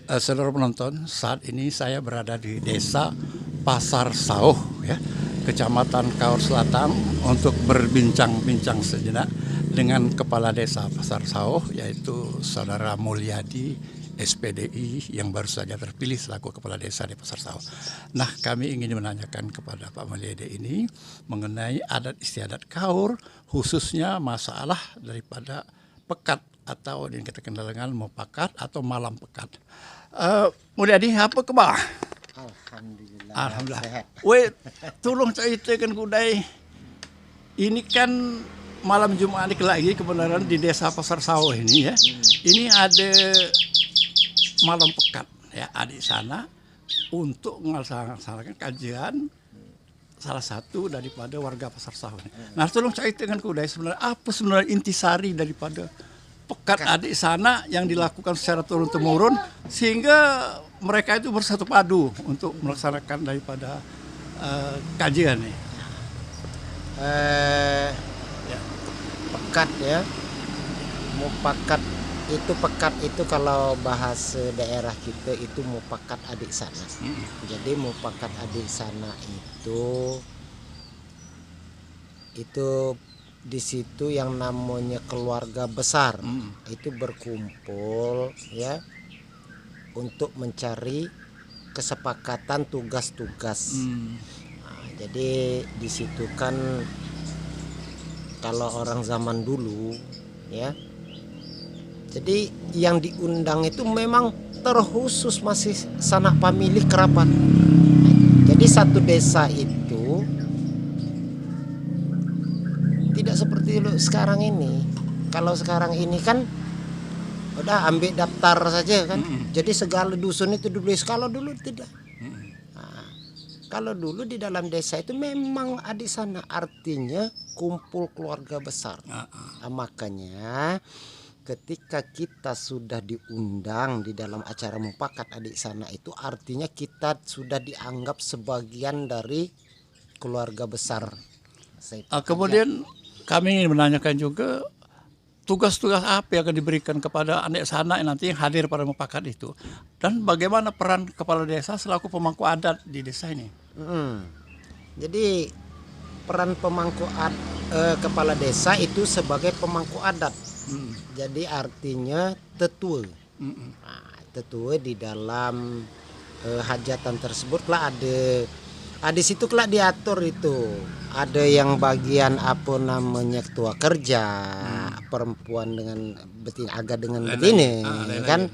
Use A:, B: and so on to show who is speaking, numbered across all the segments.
A: Saudara penonton, saat ini saya berada di desa Pasar Sauh, ya, Kecamatan Kaur Selatan, untuk berbincang-bincang sejenak dengan Kepala Desa Pasar Sauh, yaitu Saudara Mulyadi SPDI yang baru saja terpilih selaku Kepala Desa di Pasar Sauh. Nah, kami ingin menanyakan kepada Pak Mulyadi ini mengenai adat istiadat Kaur, khususnya masalah daripada pekat atau yang kita kenal dengan mupakat atau malam pekat. Mulyadi, apa kabar?
B: Alhamdulillah.
A: Alhamdulillah.
B: Sehat.
A: Weh, tolong ceritakan kudai. Ini kan malam Jumat lagi kebenaran di desa Pasar Sauh ini, ya. Ini ada malam pekat, ya, di sana untuk melaksanakan kajian salah satu daripada warga Pasar Sauh ini. Nah, tolong ceritakan kudai sebenarnya apa sebenarnya intisari daripada pekat adik sana yang dilakukan secara turun-temurun sehingga mereka itu bersatu padu untuk melaksanakan daripada kajian ini.
B: Pekat ya, mupakat itu, pekat itu kalau bahasa daerah kita itu mupakat adik sana. Jadi mupakat adik sana itu di situ yang namanya keluarga besar itu berkumpul ya untuk mencari kesepakatan tugas-tugas. Nah, jadi di situ kan kalau orang zaman dulu ya, jadi yang diundang itu memang terkhusus masih sanak pamilih kerabat. Jadi satu desa itu tidak seperti sekarang ini. Kalau sekarang ini kan udah ambil daftar saja kan. Jadi segala dusun itu dibeli. Kalau dulu tidak. Nah, kalau dulu di dalam desa itu memang adik sana, artinya kumpul keluarga besar. Nah, makanya ketika kita sudah diundang di dalam acara mupakat adik sana itu artinya kita sudah dianggap sebagian dari keluarga besar.
A: Kemudian kami ingin menanyakan juga tugas-tugas apa yang akan diberikan kepada anak sana yang nanti hadir pada mupakat itu, dan bagaimana peran kepala desa selaku pemangku adat di desa ini.
B: Jadi peran kepala desa itu sebagai pemangku adat. Jadi artinya tetua. Nah, tetua di dalam hajatan tersebut lah ada situ kelak diatur itu. Ada yang bagian apa namanya ketua kerja, perempuan dengan betina, agak dengan betina, kan?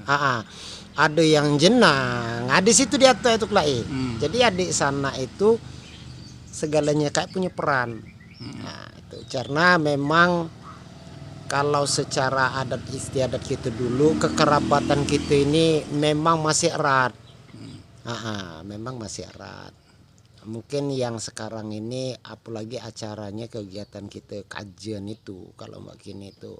B: Ada yang jenang. Ada situ diatur itu kelak. Jadi adik sana itu segalanya kayak punya peran. Nah, itu karena memang kalau secara adat istiadat kita dulu, kekerabatan kita ini memang masih erat. Memang masih erat. Mungkin yang sekarang ini apalagi acaranya kegiatan kita kajian itu, kalau makin itu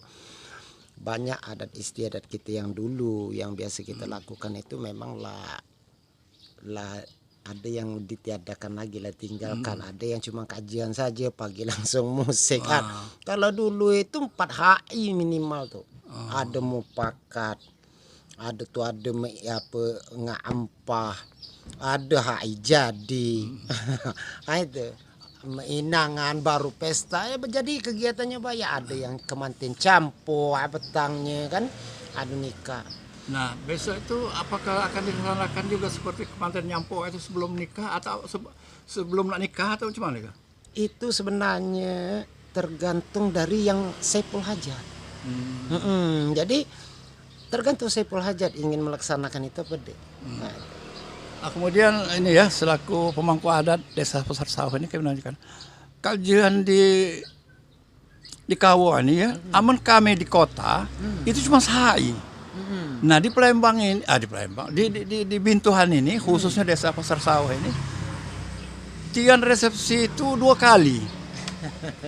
B: banyak adat istiadat kita yang dulu yang biasa kita lakukan itu memang lah ada yang ditiadakan lagi lah, tinggalkan. Ada yang cuma kajian saja pagi langsung musik. Kalau dulu itu 4 HI minimal tuh. Ada mupakat, ada tuh ada apa ngampah, ada HI jadi. Itu mainangan baru pesta ya, jadi kegiatannya banyak. Ada yang kemantin campo petangnya kan, ada nikah.
A: Nah, besok itu apakah akan dilaksanakan juga seperti kemanten nyampo itu sebelum nikah atau sebelum nak nikah atau cuma nikah?
B: Itu sebenarnya tergantung dari yang Saiful Hajat. Jadi tergantung Saiful Hajat ingin melaksanakan itu apa deh.
A: Kemudian ini ya, selaku pemangku adat desa Pasar Sauh ini kami menanyakan kajian di Kawo ini ya, aman kami di kota itu cuma sehari. Nah di Palembang ini, di Bintuhan ini khususnya desa Pasar Sauh ini, tian resepsi itu 2 kali.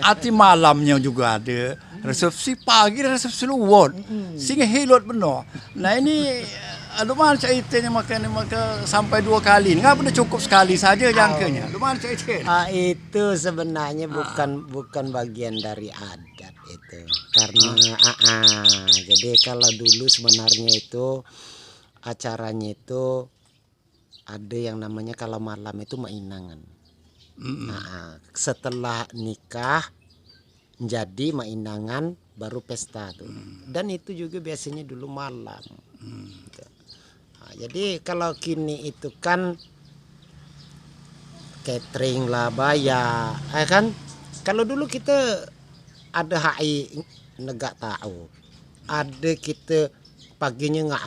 A: Arti malamnya juga ada resepsi pagi dan resepsi luar, sehingga hilot benar. Nah ini aduh mana ceritanya maka sampai 2 kali. Nggak pernah cukup sekali saja jangkanya. Aduh mana ceritanya?
B: Itu sebenarnya bukan bagian dari adat itu. Karena jadi kalau dulu sebenarnya itu acaranya itu ada yang namanya kalau malam itu mainangan. Nah, setelah nikah jadi mainangan baru pesta tuh. Dan itu juga biasanya dulu malam. Gitu. Nah, jadi kalau kini itu kan catering lah bayar, kan? Kalau dulu kita ada HI negak tahu, ada kita paginya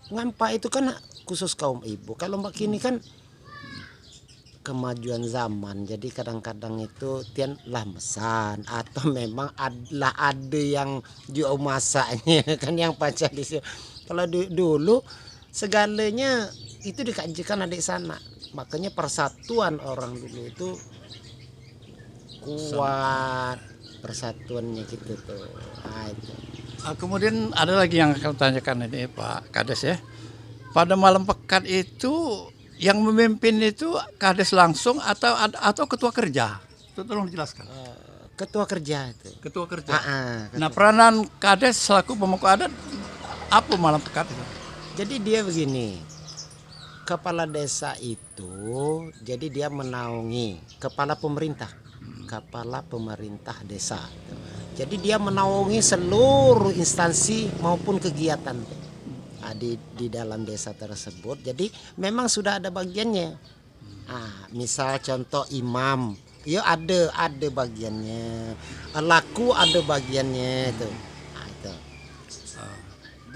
B: ngampah itu kan khusus kaum ibu. Kalau mbak kini kan kemajuan zaman, jadi kadang-kadang itu tian lah mesan atau memang ada yang jual masaknya kan yang pacar di situ. Kalau dulu segalanya itu dikajikan adik sana, makanya persatuan orang dulu itu kuat, persatuannya gitu tuh. Nah, itu.
A: Kemudian ada lagi yang akan tanyakan ini Pak Kades ya. Pada malam pekat itu yang memimpin itu Kades langsung atau ketua kerja? Itu tolong dijelaskan.
B: Ketua kerja itu.
A: Ketua kerja.
B: Ketua.
A: Nah, peranan Kades selaku pemangku adat apa malam pekat itu?
B: Jadi dia begini, kepala desa itu jadi dia menaungi kepala pemerintah desa. Jadi dia menaungi seluruh instansi maupun kegiatan di dalam desa tersebut. Jadi memang sudah ada bagiannya. Misal contoh imam, ya ada bagiannya. Laku ada bagiannya itu. Itu.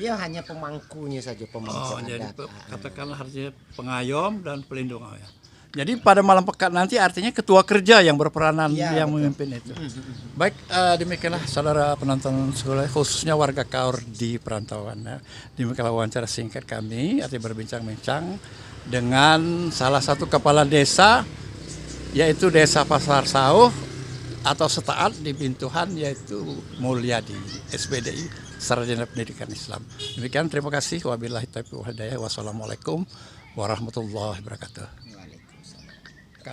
B: Dia hanya pemangkunya saja, pemangku
A: Jadi
B: adat.
A: katakanlah harusnya pengayom dan pelindung ya. Jadi pada malam pekat nanti artinya ketua kerja yang berperanan yang memimpin itu. Baik, demikianlah saudara penonton sekolah, khususnya warga Kaur di perantauan. Ya. Demikianlah wawancara singkat kami, artinya berbincang-bincang dengan salah satu kepala desa, yaitu Desa Pasar Sauh atau Setaat di Bintuhan, yaitu Mulyadi, SPDI, Sarjana Pendidikan Islam. Demikian, terima kasih. Wabillahi taufiq wal hidayah. Wassalamualaikum warahmatullahi wabarakatuh.